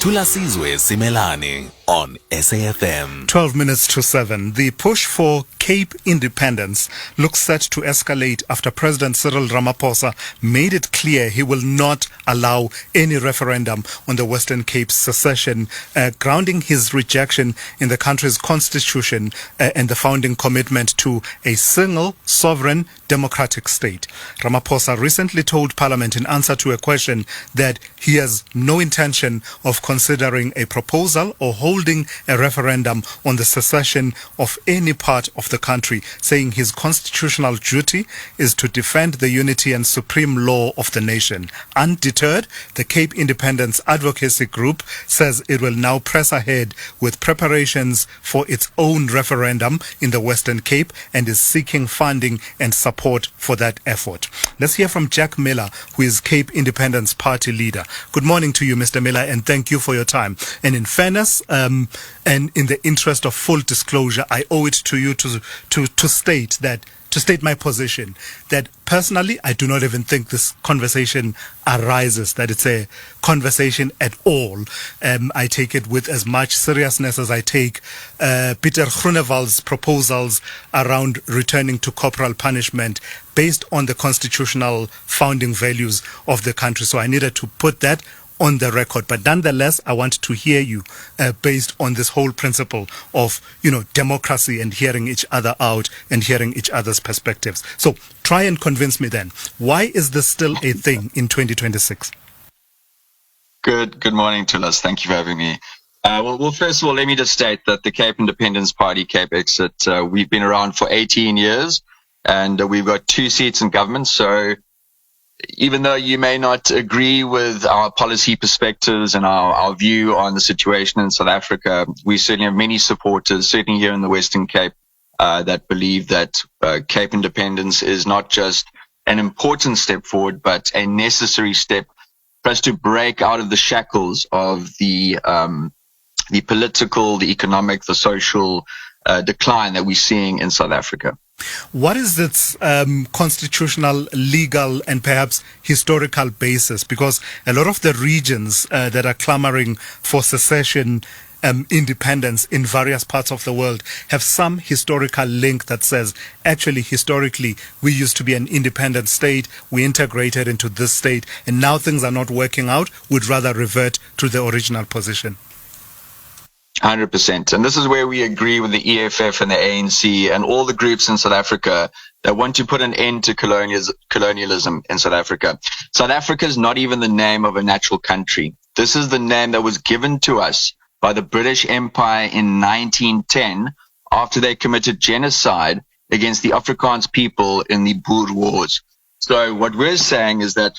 Thulasizwe Simelane on SAfm. 12 minutes to 7. The push for Cape independence looks set to escalate after President Cyril Ramaphosa made it clear he will not allow any referendum on the Western Cape's secession, grounding his rejection in the country's constitution and the founding commitment to a single, sovereign, democratic state. Ramaphosa recently told Parliament in answer to a question that he has no intention of considering a proposal or holding a referendum on the secession of any part of the country, saying his constitutional duty is to defend the unity and supreme law of the nation. Undeterred, the Cape Independence Advocacy Group says it will now press ahead with preparations for its own referendum in the Western Cape and is seeking funding and support for that effort. Let's hear from Jack Miller, who is Cape Independence Party leader. Good morning to you, Mr. Miller, and thank you for your time. And in fairness, and in the interest of full disclosure, I owe it to you to state my position that personally, I do not even think this conversation arises, that it's a conversation at all. I take it with as much seriousness as I take Peter Groenewald's proposals around returning to corporal punishment based on the constitutional founding values of the country. So I needed to put that on the record, but nonetheless, I want to hear you based on this whole principle of, democracy and hearing each other out and hearing each other's perspectives. So try and convince me then. Why is this still a thing in 2026? Good morning, Tulas. Thank you for having me. Well, first of all, let me just state that the Cape Independence Party, CAPEXIT, we've been around for 18 years and we've got 2 seats in government. So even though you may not agree with our policy perspectives and our view on the situation in South Africa, we certainly have many supporters, certainly here in the Western Cape, that believe that Cape independence is not just an important step forward, but a necessary step for us to break out of the shackles of the political, the economic, the social decline that we're seeing in South Africa. What is its constitutional, legal, and perhaps historical basis? Because a lot of the regions that are clamoring for secession, independence in various parts of the world have some historical link that says, actually, historically, we used to be an independent state, we integrated into this state, and now things are not working out, we'd rather revert to the original position. 100%. And this is where we agree with the EFF and the ANC and all the groups in South Africa that want to put an end to colonialism in South Africa. South Africa is not even the name of a natural country. This is the name that was given to us by the British Empire in 1910 after they committed genocide against the Afrikaans people in the Boer Wars. So what we're saying is that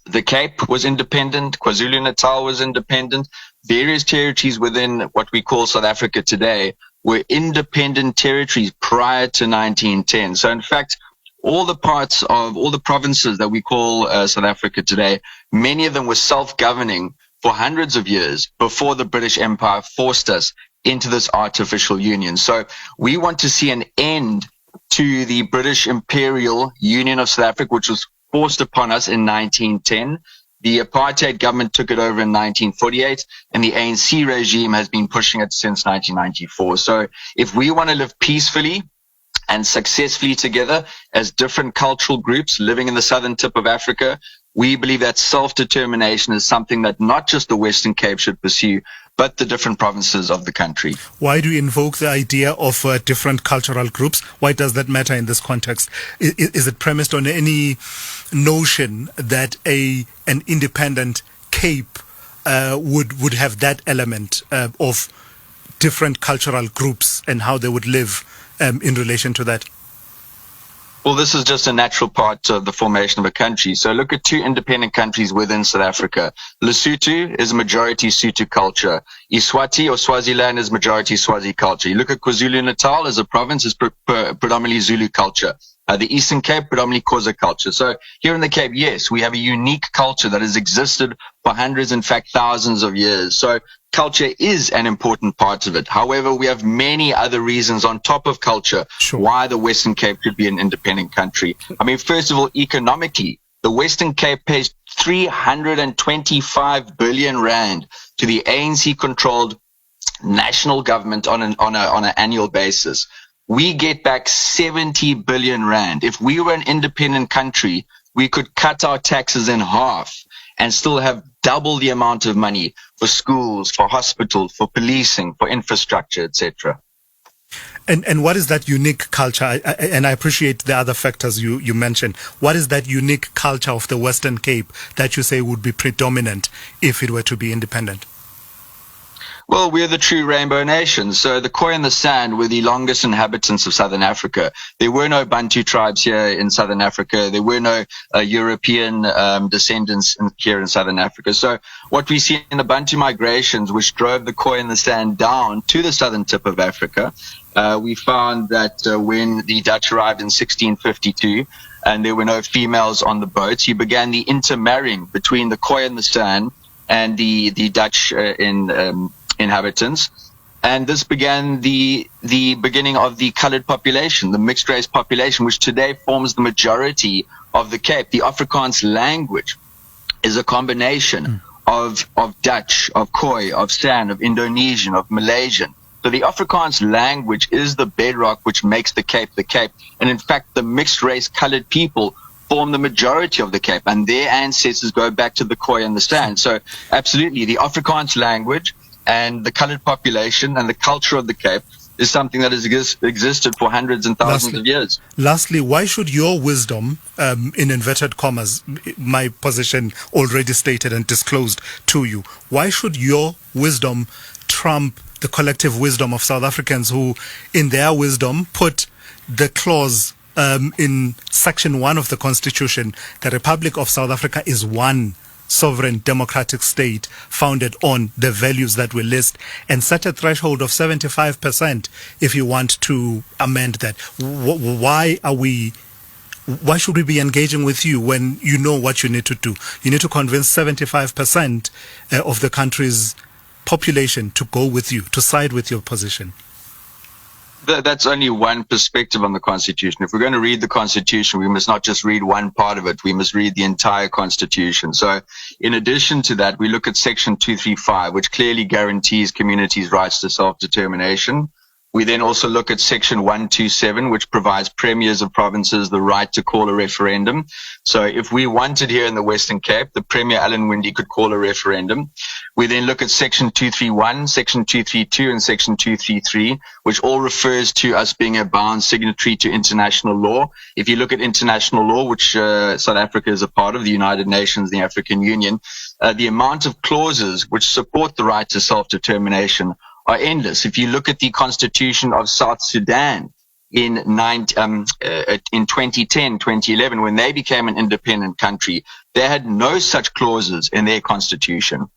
the Cape was independent, KwaZulu-Natal was independent, various territories within what we call South Africa today were independent territories prior to 1910. So in fact, all the provinces that we call South Africa today, many of them were self-governing for hundreds of years before the British Empire forced us into this artificial union. So we want to see an end to the British Imperial Union of South Africa, which was forced upon us in 1910. The apartheid government took it over in 1948, and the ANC regime has been pushing it since 1994. So if we want to live peacefully and successfully together as different cultural groups living in the southern tip of Africa, we believe that self-determination is something that not just the Western Cape should pursue, but the different provinces of the country. Why do you invoke the idea of different cultural groups? Why does that matter in this context? Is it premised on any notion that an independent Cape would have that element of different cultural groups and how they would live in relation to that? Well, this is just a natural part of the formation of a country. So look at 2 independent countries within South Africa. Lesotho is majority Sotho culture. Iswati or Swaziland is majority Swazi culture. You look at KwaZulu-Natal as a province, is predominantly Zulu culture. The Eastern Cape, predominantly Xhosa culture. So here in the Cape, yes, we have a unique culture that has existed for hundreds, in fact, thousands of years. So culture is an important part of it. However, we have many other reasons on top of culture why the Western Cape should be an independent country. I mean, first of all, economically, the Western Cape pays 325 billion rand to the ANC-controlled national government on an annual basis. We get back 70 billion rand. If we were an independent country, we could cut our taxes in half and still have double the amount of money for schools, for hospitals, for policing, for infrastructure, etc. And what is that unique culture? And I appreciate the other factors you mentioned. What is that unique culture of the Western Cape that you say would be predominant if it were to be independent? Well, we're the true rainbow nation. So the Khoi and the San were the longest inhabitants of Southern Africa. There were no Bantu tribes here in Southern Africa. There were no European descendants here in Southern Africa. So what we see in the Bantu migrations, which drove the Khoi and the San down to the southern tip of Africa, we found that when the Dutch arrived in 1652 and there were no females on the boats, you began the intermarrying between the Khoi and the San and the Dutch inhabitants, and this began the beginning of the colored population, the mixed race population, which today forms the majority of the Cape. The Afrikaans language is a combination of Dutch, of Khoi, of San, of Indonesian, of Malaysian. So the Afrikaans language is the bedrock which makes the Cape the Cape. And in fact, the mixed race colored people form the majority of the Cape, and their ancestors go back to the Khoi and the San. So absolutely, the Afrikaans language and the colored population and the culture of the Cape is something that has existed for hundreds and thousands of years. Lastly, why should your wisdom, in inverted commas, my position already stated and disclosed to you, why should your wisdom trump the collective wisdom of South Africans who, in their wisdom, put the clause in Section 1 of the Constitution, the Republic of South Africa is one sovereign democratic state founded on the values that we list, and set a threshold of 75% if you want to amend that? Why should we be engaging with you when you know what you need to do? You need to convince 75% of the country's population to go with you, to side with your position. That's only one perspective on the Constitution. If we're going to read the Constitution, we must not just read one part of it. We must read the entire Constitution. So in addition to that, we look at Section 235, which clearly guarantees communities' rights to self-determination. We then also look at Section 127, which provides premiers of provinces the right to call a referendum. So if we wanted here in the Western Cape, the Premier Alan Winde could call a referendum. We then look at Section 231, Section 232, and Section 233, which all refers to us being a bound signatory to international law. If you look at international law, which South Africa is a part of, the United Nations, the African Union, the amount of clauses which support the right to self-determination are endless. If you look at the Constitution of South Sudan in 2010, 2011, when they became an independent country, they had no such clauses in their constitution,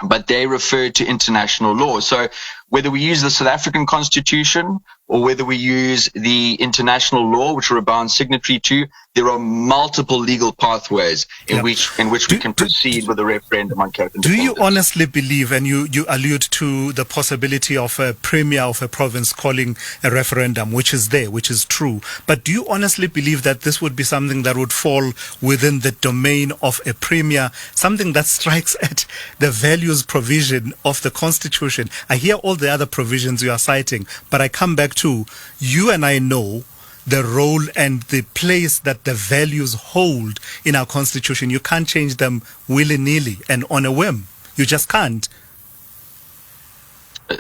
but they referred to international law. So whether we use the South African Constitution or whether we use the international law, which we're a bound signatory to, there are multiple legal pathways in which we can proceed with a referendum on Cape independence. Do you honestly believe, and you allude to the possibility of a premier of a province calling a referendum, which is there, which is true, but do you honestly believe that this would be something that would fall within the domain of a premier, something that strikes at the values provision of the Constitution? I hear all the other provisions you are citing, but I come back to, you and I know the role and the place that the values hold in our Constitution. You can't change them willy-nilly and on a whim. You just can't.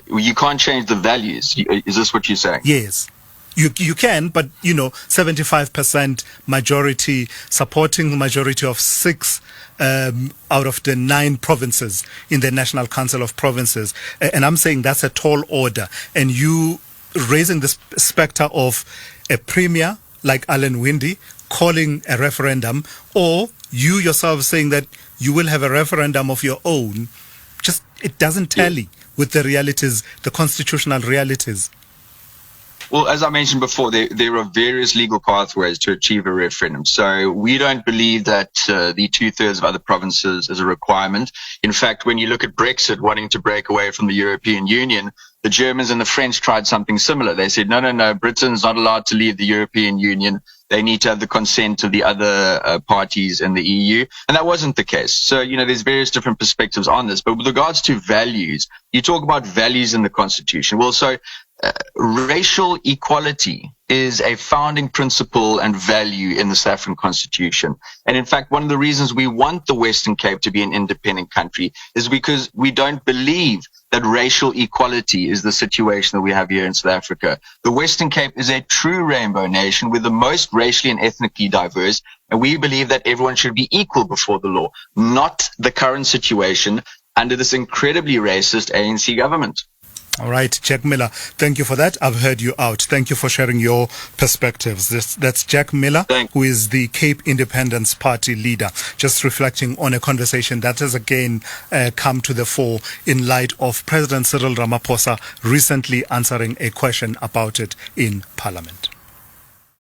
You can't change the values. Is this what you're saying? Yes. You can, but 75% majority, supporting the majority of 6 out of the 9 provinces in the National Council of Provinces. And I'm saying that's a tall order. And you raising the specter of a premier like Alan Winde calling a referendum, or you yourself saying that you will have a referendum of your own, just it doesn't tally with the realities, the constitutional realities. Well, as I mentioned before, there are various legal pathways to achieve a referendum. So we don't believe that the 2/3 of other provinces is a requirement. In fact, when you look at Brexit wanting to break away from the European Union, The Germans and the French tried something similar. They said, no, Britain's not allowed to leave the European Union. They need to have the consent of the other parties in the EU. And that wasn't the case. So, there's various different perspectives on this. But with regards to values, you talk about values in the Constitution. Well, so racial equality is a founding principle and value in the South African Constitution. And in fact, one of the reasons we want the Western Cape to be an independent country is because we don't believe that racial equality is the situation that we have here in South Africa. The Western Cape is a true rainbow nation. We're the most racially and ethnically diverse, and we believe that everyone should be equal before the law, not the current situation under this incredibly racist ANC government. All right, Jack Miller, thank you for that. I've heard you out. Thank you for sharing your perspectives. That's Jack Miller, who is the Cape Independence Party leader, just reflecting on a conversation that has again come to the fore in light of President Cyril Ramaphosa recently answering a question about it in Parliament.